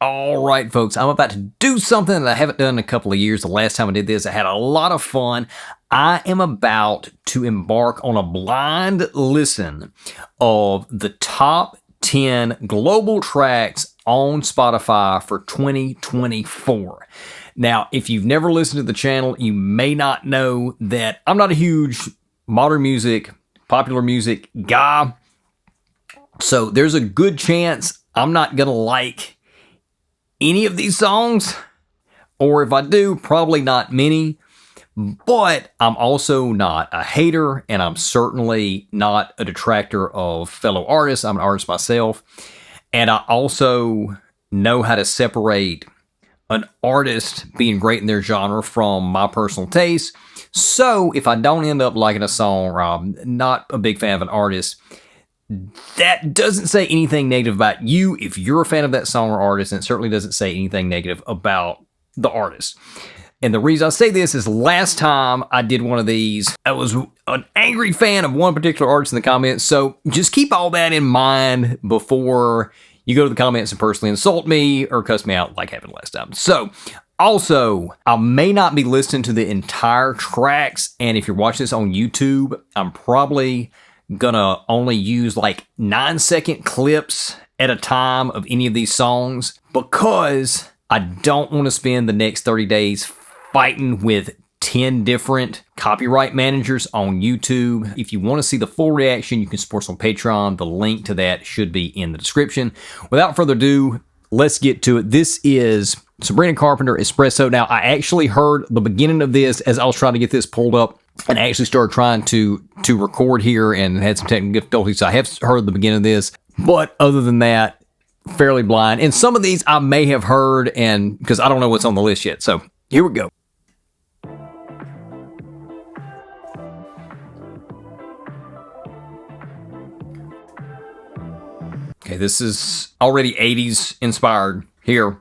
All right, folks, I'm about to do something that I haven't done in a couple of years. The last time I did this, I had a lot of fun. I am about to embark on a blind listen of the top 10 global tracks on Spotify for 2024. Now, if you've never listened to the channel, you may not know that I'm not a huge modern music, popular music guy. So there's a good chance I'm not going to like any of these songs. Or if I do, probably not many. But I'm also not a hater, and I'm certainly not a detractor of fellow artists. I'm an artist myself. And I also know how to separate an artist being great in their genre from my personal taste. So if I don't end up liking a song, or I'm not a big fan of an artist, that doesn't say anything negative about you if you're a fan of that song or artist, and it certainly doesn't say anything negative about the artist. And the reason I say this is last time I did one of these, I was an angry fan of one particular artist in the comments. So just keep all that in mind before you go to the comments and personally insult me or cuss me out like happened last time. So also, I may not be listening to the entire tracks. And if you're watching this on YouTube, I'm probably gonna only use like 9-second clips at a time of any of these songs because I don't want to spend the next 30 days fighting with 10 different copyright managers on YouTube. If you want to see the full reaction, you can support us on Patreon. The link to that should be in the description. Without further ado, let's get to it. This is Sabrina Carpenter, Espresso. Now, I actually heard the beginning of this as I was trying to get this pulled up, and I actually started trying to record here and had some technical difficulties. So I have heard the beginning of this, but other than that, fairly blind. And some of these I may have heard, and because I don't know what's on the list yet. So here we go. Okay, this is already 80s inspired here.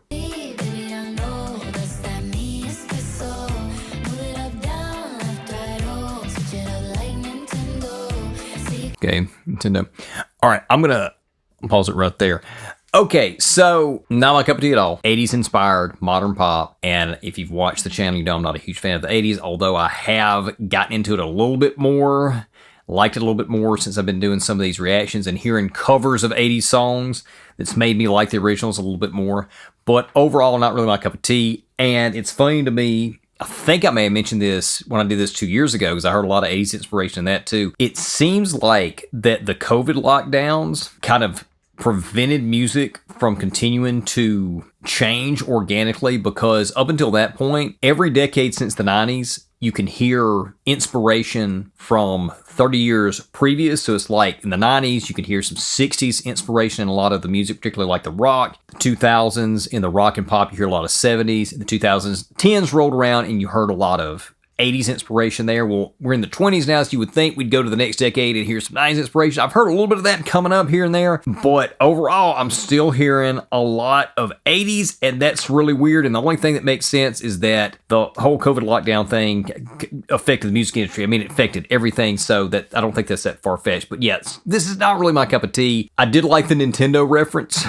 Okay, Nintendo. All right, I'm going to pause it right there. Okay, so not my cup of tea at all. 80s inspired, modern pop. And if you've watched the channel, you know I'm not a huge fan of the 80s, although I have gotten into it a little bit more. Liked it a little bit more since I've been doing some of these reactions and hearing covers of 80s songs. That's made me like the originals a little bit more. But overall, not really my cup of tea. And it's funny to me, I think I may have mentioned this when I did this 2 years ago because I heard a lot of 80s inspiration in that too. It seems like that the COVID lockdowns kind of prevented music from continuing to change organically because up until that point, every decade since the 90s, you can hear inspiration from 30 years previous. So it's like in the 90s, you can hear some 60s inspiration in a lot of the music, particularly like the rock. The 2000s, in the rock and pop, you hear a lot of 70s. In the 2000s, 10s rolled around and you heard a lot of 80s inspiration there. Well, we're in the 20s now, so you would think we'd go to the next decade and hear some 90s inspiration. I've heard a little bit of that coming up here and there, but overall, I'm still hearing a lot of 80s, and that's really weird. And the only thing that makes sense is that the whole COVID lockdown thing affected the music industry. I mean, it affected everything, so that I don't think that's that far-fetched. But yes, this is not really my cup of tea. I did like the Nintendo reference.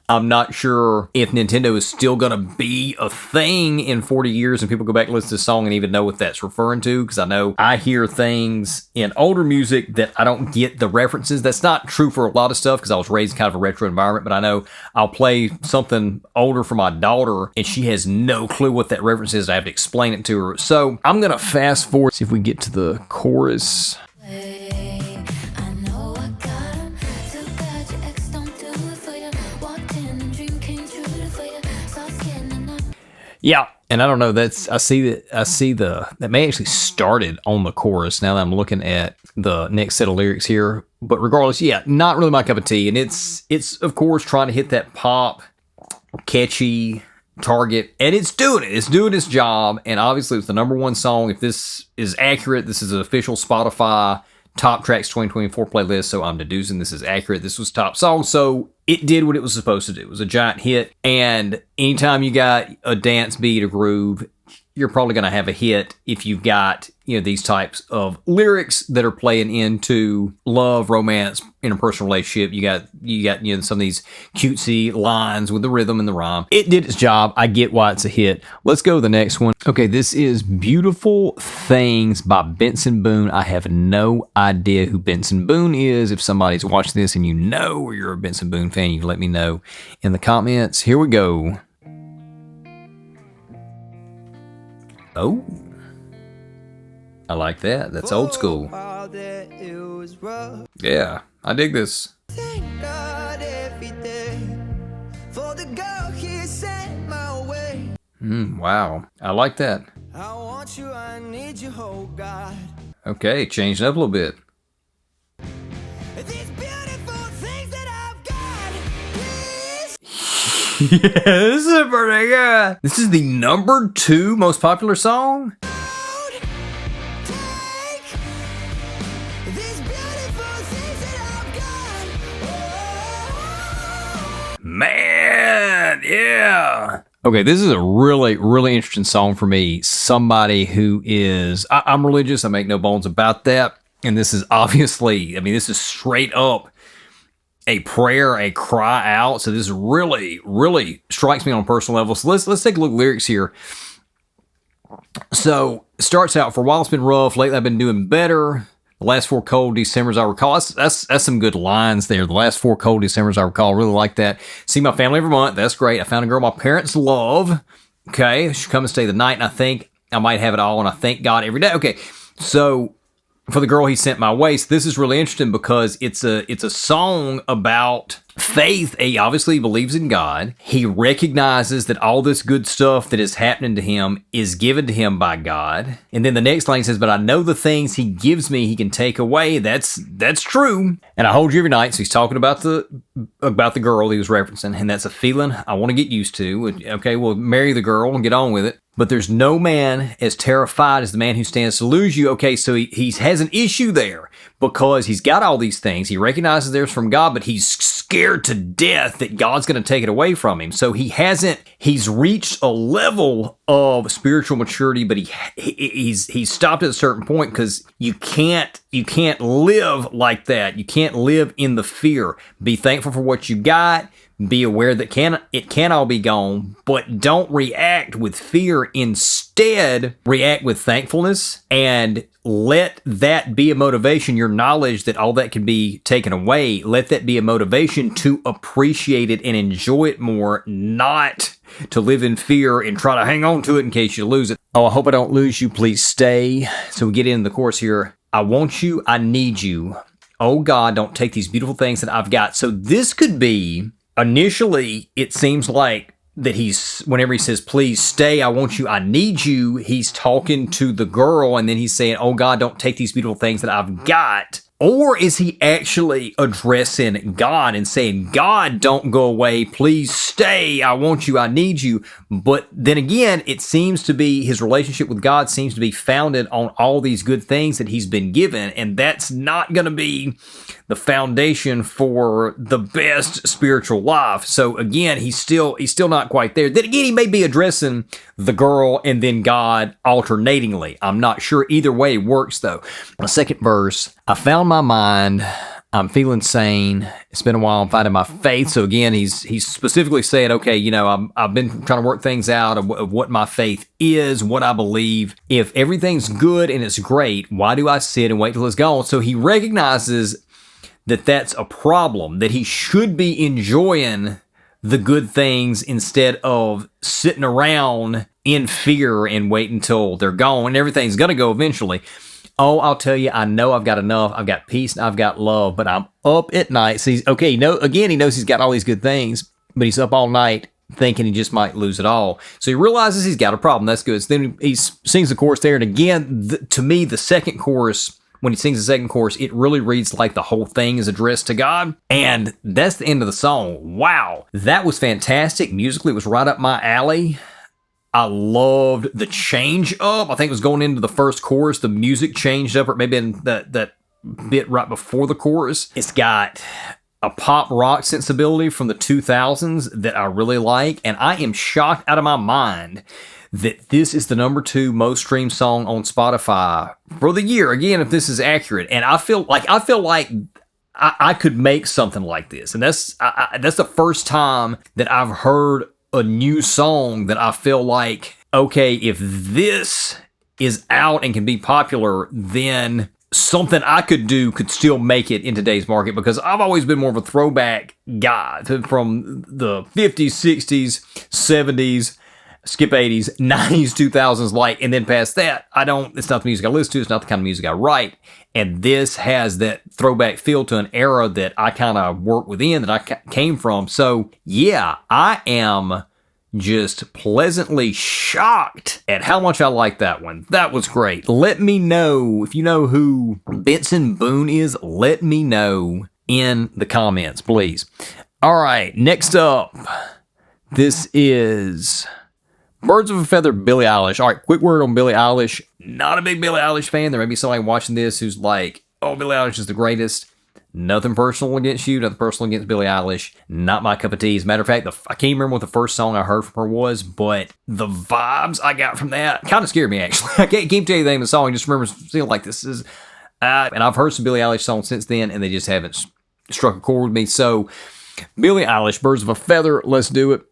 I'm not sure if Nintendo is still going to be a thing in 40 years and people go back and listen to the song and even know what that's referring to, because I know I hear things in older music that I don't get the references. That's not true for a lot of stuff because I was raised in kind of a retro environment, but I know I'll play something older for my daughter and she has no clue what that reference is. I have to explain it to her. So I'm going to fast forward, see if we get to the chorus. Yeah, and I don't know, I see that may actually started on the chorus now that I'm looking at the next set of lyrics here. But regardless, yeah, not really my cup of tea. And it's of course trying to hit that pop, catchy target, and it's doing it. It's doing its job, and obviously it's the #1 song. If this is accurate, this is an official Spotify Top Tracks 2024 playlist, so I'm deducing this is accurate. This was top song, so it did what it was supposed to do. It was a giant hit, and anytime you got a dance beat, a groove, you're probably going to have a hit if you've got, these types of lyrics that are playing into love, romance, interpersonal relationship. You got some of these cutesy lines with the rhythm and the rhyme. It did its job. I get why it's a hit. Let's go to the next one. Okay, this is Beautiful Things by Benson Boone. I have no idea who Benson Boone is. If somebody's watching this and or you're a Benson Boone fan, you can let me know in the comments. Here we go. Oh, I like that. That's old school. Yeah, I dig this. Thank God every day for the girl he sent my way. Wow, I like that. I want you, I need you, oh God. Okay, changed it up a little bit. These beautiful things that I've got, please. Yeah, this is pretty good. This is the number 2 most popular song. Take these beautiful things that I've got. Man, yeah. Okay, this is a really, really interesting song for me. Somebody who is, I'm religious, I make no bones about that. And this is obviously, this is straight up a prayer, a cry out. So this really, really strikes me on a personal level. So let's take a look at lyrics here. So it starts out, for a while it's been rough. Lately I've been doing better. The last 4 cold Decembers I recall. That's some good lines there. The last 4 cold Decembers I recall. Really like that. See my family every month. That's great. I found a girl my parents love. Okay. She'll come and stay the night, and I think I might have it all, and I thank God every day. Okay. So for the girl he sent my way. So this is really interesting because it's a song about faith. He obviously believes in God. He recognizes that all this good stuff that is happening to him is given to him by God. And then the next line says, but I know the things he gives me, he can take away. That's true. And I hold you every night. So he's talking about the girl he was referencing. And that's a feeling I want to get used to. Okay, well, marry the girl and get on with it. But there's no man as terrified as the man who stands to lose you. Okay, so he has an issue there because he's got all these things. He recognizes there's from God, but he's scared to death that God's going to take it away from him. So he's reached a level of spiritual maturity, but he's stopped at a certain point because you can't live like that. You can't live in the fear. Be thankful for what you got. Be aware that it can all be gone, but don't react with fear. Instead, react with thankfulness and let that be a motivation. Your knowledge that all that can be taken away, let that be a motivation to appreciate it and enjoy it more, not to live in fear and try to hang on to it in case you lose it. Oh, I hope I don't lose you. Please stay. So we get into the chorus here. I want you. I need you. Oh God, don't take these beautiful things that I've got. So this could be, initially, it seems like that whenever he says, please stay, I want you, I need you, he's talking to the girl, and then he's saying, oh God, don't take these beautiful things that I've got. Or is he actually addressing God and saying, God, don't go away, please stay, I want you, I need you. But then again, it seems to be, his relationship with God seems to be founded on all these good things that he's been given, and that's not going to be the foundation for the best spiritual life. So again, he's still not quite there. Then again, he may be addressing the girl and then God alternatingly. I'm not sure. Either way works though. The second verse, I found my mind. I'm feeling sane. It's been a while. I'm finding my faith. So again, he's specifically saying, okay, I've been trying to work things out of what my faith is, what I believe. If everything's good and it's great, why do I sit and wait till it's gone? So he recognizes that that's a problem, that he should be enjoying the good things instead of sitting around in fear and waiting until they're gone, and everything's going to go eventually. Oh, I'll tell you, I know I've got enough. I've got peace and I've got love, but I'm up at night. So he knows he's got all these good things, but he's up all night thinking he just might lose it all. So he realizes he's got a problem. That's good. So then he sings the chorus there. And again, to me, the second chorus, when he sings the second chorus, it really reads like the whole thing is addressed to God. And that's the end of the song. Wow. That was fantastic. Musically, it was right up my alley. I loved the change up. I think it was going into the first chorus. The music changed up, or maybe in that bit right before the chorus. It's got a pop rock sensibility from the 2000s that I really like. And I am shocked out of my mind that this is the #2 most streamed song on Spotify for the year. Again, if this is accurate, and I feel like I could make something like this, and that's the first time that I've heard a new song that I feel like, okay, if this is out and can be popular, then something I could do could still make it in today's market, because I've always been more of a throwback guy from the 50s, 60s, 70s, skip 80s, 90s, 2000s, like, and then past that, it's not the music I listen to, it's not the kind of music I write, and this has that throwback feel to an era that I kind of work within, that I came from. So yeah, I am just pleasantly shocked at how much I like that one. That was great. Let me know if you know who Benson Boone is. Let me know in the comments, please. All right, next up, this is Birds of a Feather, Billie Eilish. All right, quick word on Billie Eilish. Not a big Billie Eilish fan. There may be somebody watching this who's like, oh, Billie Eilish is the greatest. Nothing personal against you, nothing personal against Billie Eilish. Not my cup of tea. As a matter of fact, I can't remember what the first song I heard from her was, but the vibes I got from that kind of scared me, actually. I can't tell you the name of the song. I just remember feeling like this is... and I've heard some Billie Eilish songs since then, and they just haven't struck a chord with me. So, Billie Eilish, Birds of a Feather, let's do it.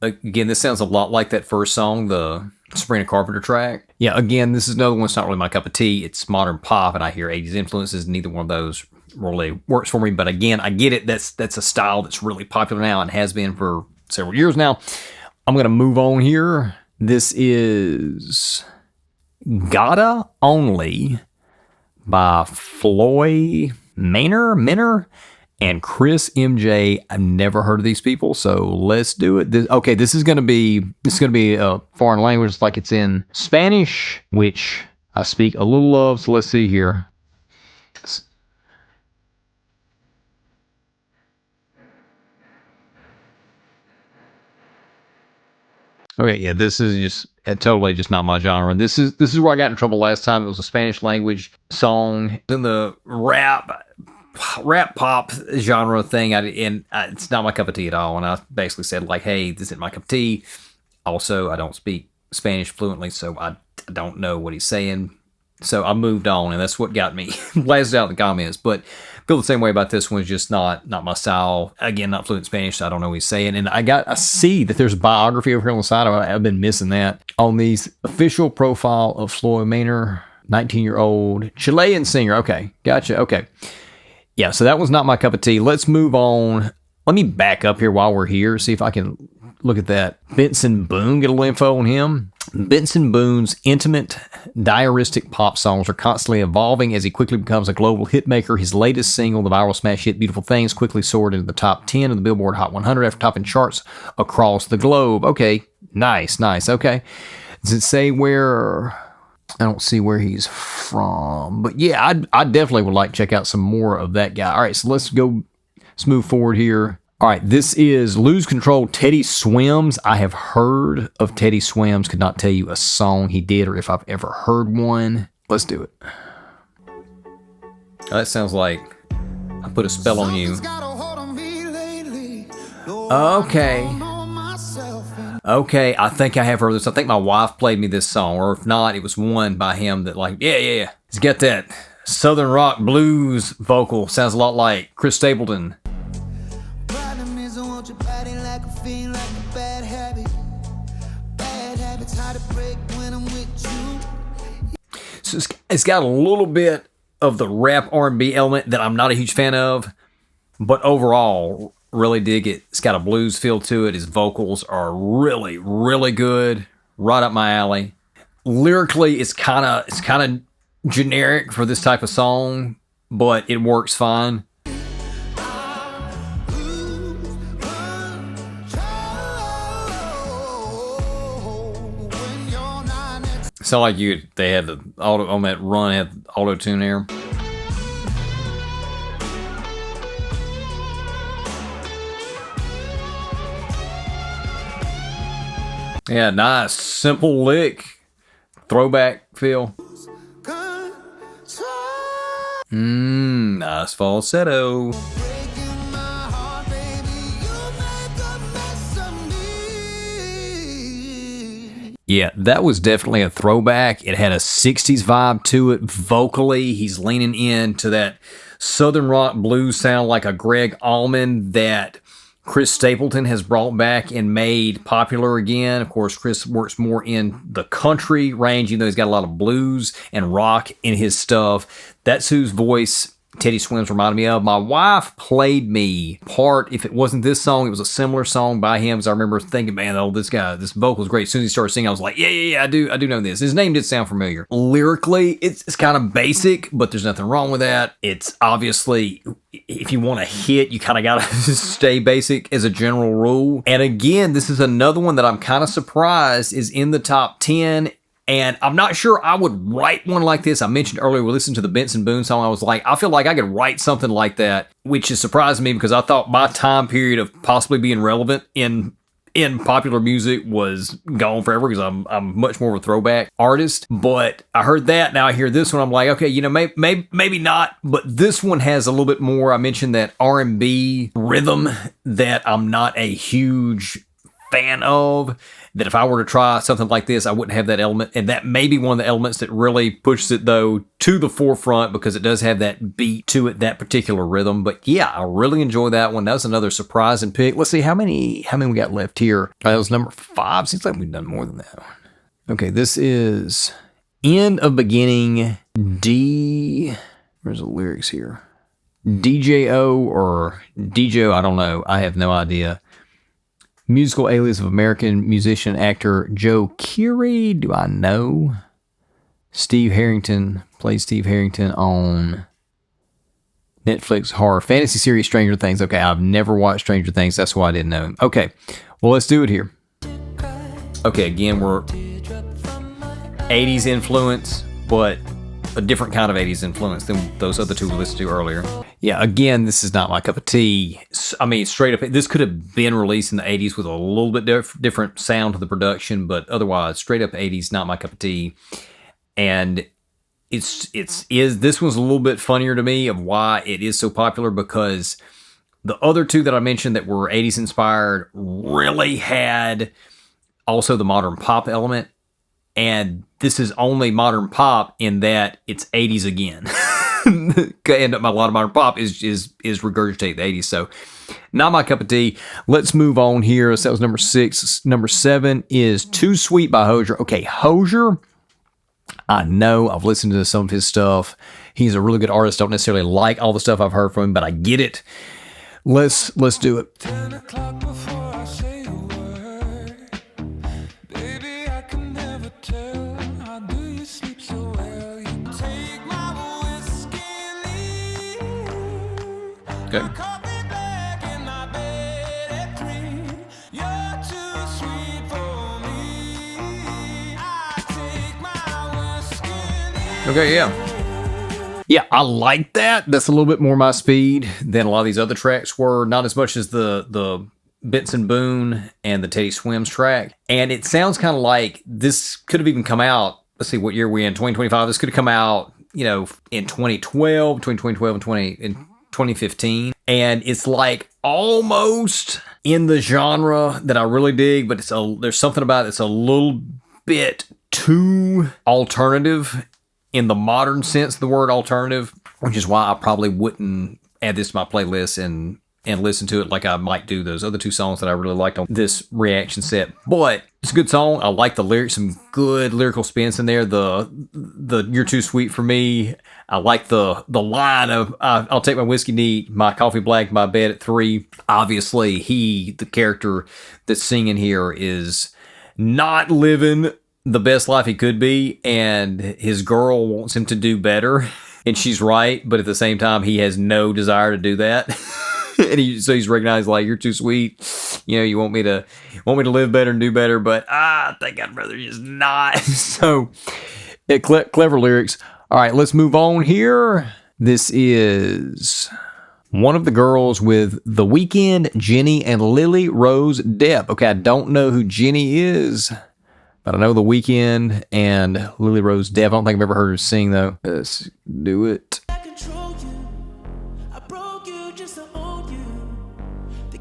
Again, this sounds a lot like that first song, the Sabrina Carpenter track. Yeah, again, this is another one that's not really my cup of tea. It's modern pop, and I hear 80s influences. Neither one of those really works for me. But again, I get it. That's a style that's really popular now and has been for several years now. I'm going to move on here. This is Gatta Only by FloyyMenor and Chris MJ. I've never heard of these people, so let's do it. This is gonna be a foreign language. It's like it's in Spanish, which I speak a little of. So let's see here. Okay, yeah, this is just totally just not my genre. This is where I got in trouble last time. It was a Spanish language song in the rap pop genre thing, it's not my cup of tea at all. And I basically said, like, hey, this isn't my cup of tea. Also, I don't speak Spanish fluently, so I don't know what he's saying. So I moved on, and that's what got me blasted out in the comments. But I feel the same way about this one. It's just not my style. Again, not fluent Spanish, so I don't know what he's saying. And I see that there's a biography over here on the side. I've been missing that. On the official profile of FloyyMenor, 19-year-old Chilean singer. Okay, gotcha. Okay. Yeah, so that was not my cup of tea. Let's move on. Let me back up here while we're here, see if I can look at that. Benson Boone, get a little info on him. Benson Boone's intimate, diaristic pop songs are constantly evolving as he quickly becomes a global hitmaker. His latest single, the viral smash hit Beautiful Things, quickly soared into the top 10 of the Billboard Hot 100 after topping charts across the globe. Okay, nice. Okay. Does it say where... I don't see where he's from, but yeah, I definitely would like to check out some more of that guy. All right, so let's move forward here. All right, this is Lose Control, Teddy Swims. I have heard of Teddy Swims, could not tell you a song he did or if I've ever heard one. Let's do it. That sounds like I put a spell on you. Okay, I think I have heard this. I think my wife played me this song, or if not, it was one by him that, like, yeah. He's got that Southern rock blues vocal. Sounds a lot like Chris Stapleton. So it's got a little bit of the rap R&B element that I'm not a huge fan of, but overall, really dig it. It's got a blues feel to it. His vocals are really, really good. Right up my alley. Lyrically, it's kind of generic for this type of song, but it works fine. Sound like they had the auto on that run, had auto tune there. Yeah, nice, simple lick, throwback feel. Nice falsetto. Breaking my heart, baby, you make a mess of me. Yeah, that was definitely a throwback. It had a 60s vibe to it. Vocally, he's leaning into that Southern rock blues sound like a Greg Allman that Chris Stapleton has brought back and made popular again. Of course, Chris works more in the country range, even though he's got a lot of blues and rock in his stuff. That's whose voice Teddy Swims reminded me of. My wife played me part, if it wasn't this song, it was a similar song by him, because I remember thinking, man, oh, this guy, this vocal is great. As soon as he started singing, I was like, yeah, I do know this. His name did sound familiar. Lyrically, it's kind of basic, but there's nothing wrong with that. It's obviously, if you want to hit, you kind of got to stay basic as a general rule. And again, this is another one that I'm kind of surprised is in the top 10. And I'm not sure I would write one like this. I mentioned earlier, we listened to the Benson Boone song. I was like, I feel like I could write something like that, which is surprising me because I thought my time period of possibly being relevant in popular music was gone forever because I'm much more of a throwback artist. But I heard that. Now I hear this one. I'm like, okay, you know, maybe not. But this one has a little bit more. I mentioned that R&B rhythm that I'm not a huge fan of, that if I were to try something like this, I wouldn't have that element. And that may be one of the elements that really pushes it, though, to the forefront because it does have that beat to it, that particular rhythm. But yeah, I really enjoy that one. That was another surprising pick. Let's see, how many we got left here? That was number 5. Seems like we've done more than that one. Okay, this is End of Beginning D. Where's the lyrics here? DJO or DJO, I don't know. I have no idea. Musical alias of American musician actor Joe Keery. Do I know? Steve Harrington plays Steve Harrington on Netflix horror fantasy series Stranger Things. Okay, I've never watched Stranger Things. That's why I didn't know him. Okay, well, let's do it here. Okay, again, we're 80s influence, but a different kind of 80s influence than those other two we listened to earlier. Yeah, again, this is not my cup of tea. I mean, straight up, this could have been released in the 80s with a little bit different sound to the production, but otherwise, straight up 80s, not my cup of tea. And this one's a little bit funnier to me of why it is so popular, because the other two that I mentioned that were 80s inspired really had also the modern pop element. And this is only modern pop in that it's 80s again. And a lot of modern pop is regurgitate the 80s. So not my cup of tea. Let's move on here. So that was number 6. Number 7 is Too Sweet by Hozier. Okay, Hozier, I know I've listened to some of his stuff. He's a really good artist. Don't necessarily like all the stuff I've heard from him, but I get it. Let's do it. 10 o'clock before I say a word. Baby, I can never tell. How do you sleep so well? You take my whiskey and leave. Okay. Coffee black in my bed at 3. You're too sweet for me. I take my whiskey and leave. Okay, yeah. Yeah, I like that. That's a little bit more my speed than a lot of these other tracks were. Not as much as the Benson Boone and the Teddy Swims track. And it sounds kind of like this could have even come out, let's see, what year we're in, 2025. This could have come out, you know, in 2012, between 2012 and 2015. And it's like almost in the genre that I really dig, but there's something about it that's a little bit too alternative in the modern sense of the word alternative, which is why I probably wouldn't add this to my playlist and listen to it like I might do those other two songs that I really liked on this reaction set. But it's a good song. I like the lyrics, some good lyrical spins in there. The You're Too Sweet for Me. I like the line of I'll take my whiskey neat, my coffee black, my bed at 3. Obviously, the character that's singing here is not living the best life he could be, and his girl wants him to do better, and she's right, but at the same time he has no desire to do that. And so he's recognized, like, you're too sweet, you know, you want me to live better and do better, but I think I'd rather just not. So clever lyrics. All right, let's move on here. This is one of the girls with The Weeknd, Jenny, and Lily Rose Depp. Okay, I don't know who Jenny is, but I know The Weeknd and Lily Rose Depp. I don't think I've ever heard her sing, though. Let's do it. Control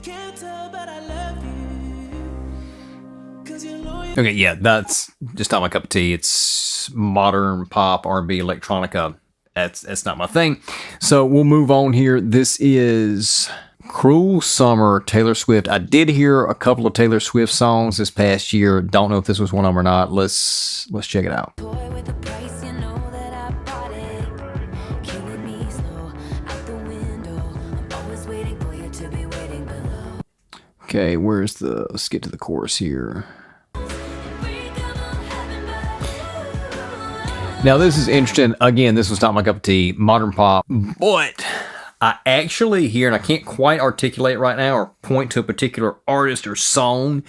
can't tell, but I love you. 'Cause you know you Okay, yeah, that's just not my cup of tea. It's modern pop, R&B, electronica. That's not my thing. So we'll move on here. This is Cruel Summer, Taylor Swift. I did hear a couple of Taylor Swift songs this past year. Don't know if this was one of them or not. Let's check it out. Toy with the price, you know that I bought it. Killing me slow out the window. I'm always waiting for you to be waiting below. Okay, let's get to the chorus here. Now, this is interesting. Again, this was not my cup of tea. Modern pop. But I actually hear, and I can't quite articulate right now or point to a particular artist or song,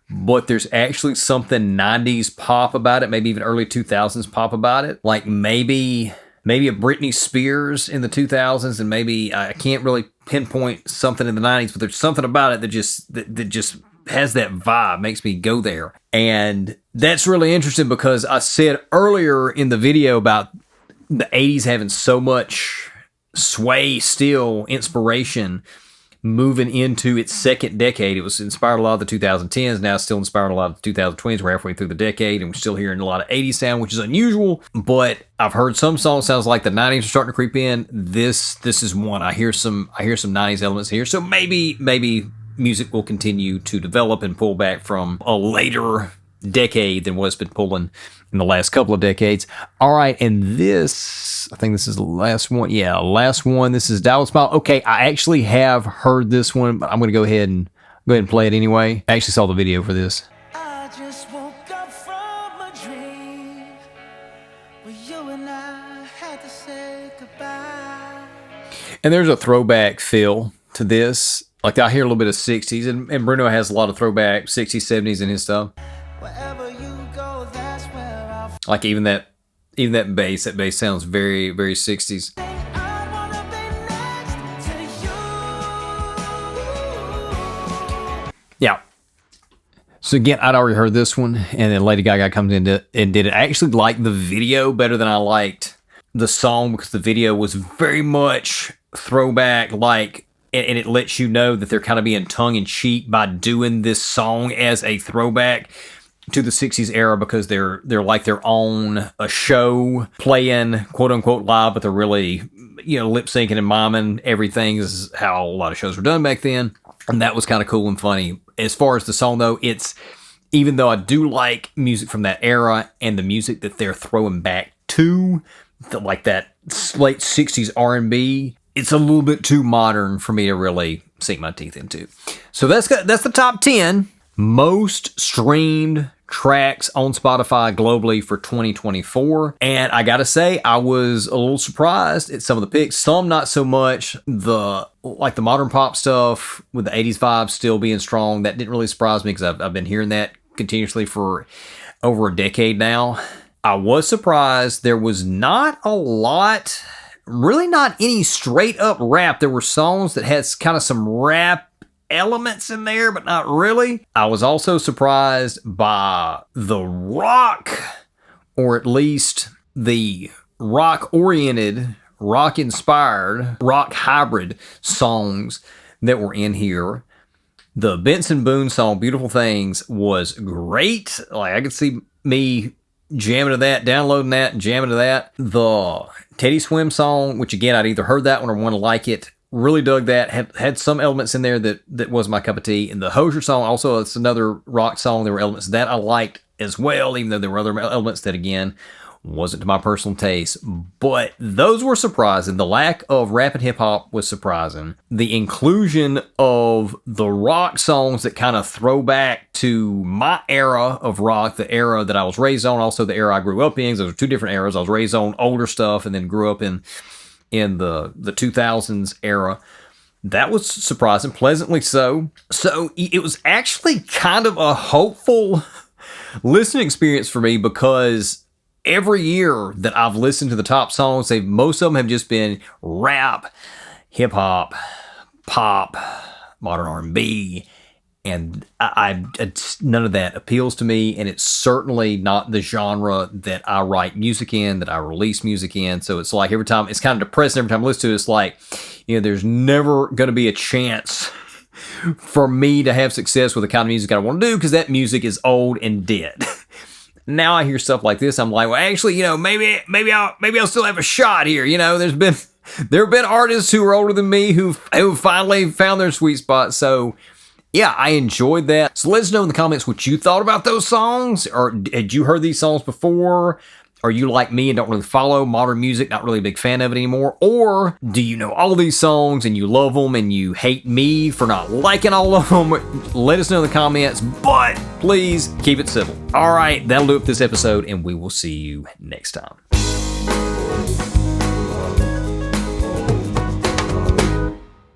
but there's actually something 90s pop about it, maybe even early 2000s pop about it. Like maybe a Britney Spears in the 2000s, and maybe I can't really pinpoint something in the 90s, but there's something about it that just has that vibe, makes me go there. And that's really interesting because I said earlier in the video about the 80s having so much sway, still inspiration moving into its second decade. It was inspired a lot of the 2010s. Now it's still inspired a lot of the 2020s. We're halfway through the decade and we're still hearing a lot of 80s sound, which is unusual. But I've heard some songs sounds like the 90s are starting to creep in. This is one. I hear some 90s elements here. So maybe music will continue to develop and pull back from a later decade than what it's been pulling in the last couple of decades. All right, and this, I think this is the last one. Yeah, last one. This is Dallas Smile. Okay, I actually have heard this one, but I'm going to go ahead and play it anyway. I actually saw the video for this. I just woke up from a dream where you and I had to say goodbye. And there's a throwback feel to this. Like I hear a little bit of 60s, and Bruno has a lot of throwback 60s, 70s in his stuff. Wherever you go, that's where I'll Like even that bass sounds very, very 60s. I wanna be next to you. Yeah. So again, I'd already heard this one, and then Lady Gaga comes in and did it. I actually liked the video better than I liked the song because the video was very much throwback, like, and it lets you know that they're kind of being tongue-in-cheek by doing this song as a throwback to the 60s era because they're like they're on a show playing quote-unquote live, but they're really, lip-syncing and miming everything. This is how a lot of shows were done back then, and that was kind of cool and funny. As far as the song, though, even though I do like music from that era and the music that they're throwing back to, like that late 60s R&B, it's a little bit too modern for me to really sink my teeth into. So that's the top 10 most streamed tracks on Spotify globally for 2024. And I gotta say, I was a little surprised at some of the picks. Some not so much. The modern pop stuff with the 80s vibes still being strong, that didn't really surprise me because I've been hearing that continuously for over a decade now. I was surprised there was not a lot, really not any straight up rap. There were songs that had kind of some rap elements in there, but not really. I was also surprised by the rock, or at least the rock-oriented, rock-inspired, rock hybrid songs that were in here. The Benson Boone song, Beautiful Things, was great. Like, I could see me jamming to that, downloading that, and jamming to that. The Teddy Swim song, which again, I'd either heard that one or want to like it. Really dug that. Had some elements in there that was my cup of tea. And the Hozier song, also, it's another rock song. There were elements that I liked as well, even though there were other elements that, again, wasn't to my personal taste. But those were surprising. The lack of rap and hip-hop was surprising. The inclusion of the rock songs that kind of throw back to my era of rock, the era that I was raised on, also the era I grew up in. Those are two different eras. I was raised on older stuff and then grew up in the 2000s era. That was surprising, pleasantly so. So it was actually kind of a hopeful listening experience for me because every year that I've listened to the top songs, most of them have just been rap, hip hop, pop, modern R&B, and none of that appeals to me, and it's certainly not the genre that I write music in, that I release music in. So it's like it's kind of depressing every time I listen to it. It's like, there's never going to be a chance for me to have success with the kind of music I want to do, because that music is old and dead. Now I hear stuff like this, I'm like, well, actually, maybe I'll still have a shot here. There have been artists who are older than me who finally found their sweet spot. So yeah, I enjoyed that. So let us know in the comments what you thought about those songs, or had you heard these songs before? Are you like me and don't really follow modern music, not really a big fan of it anymore? Or do you know all these songs and you love them and you hate me for not liking all of them? Let us know in the comments, but please keep it civil. All right, that'll do it for this episode, and we will see you next time.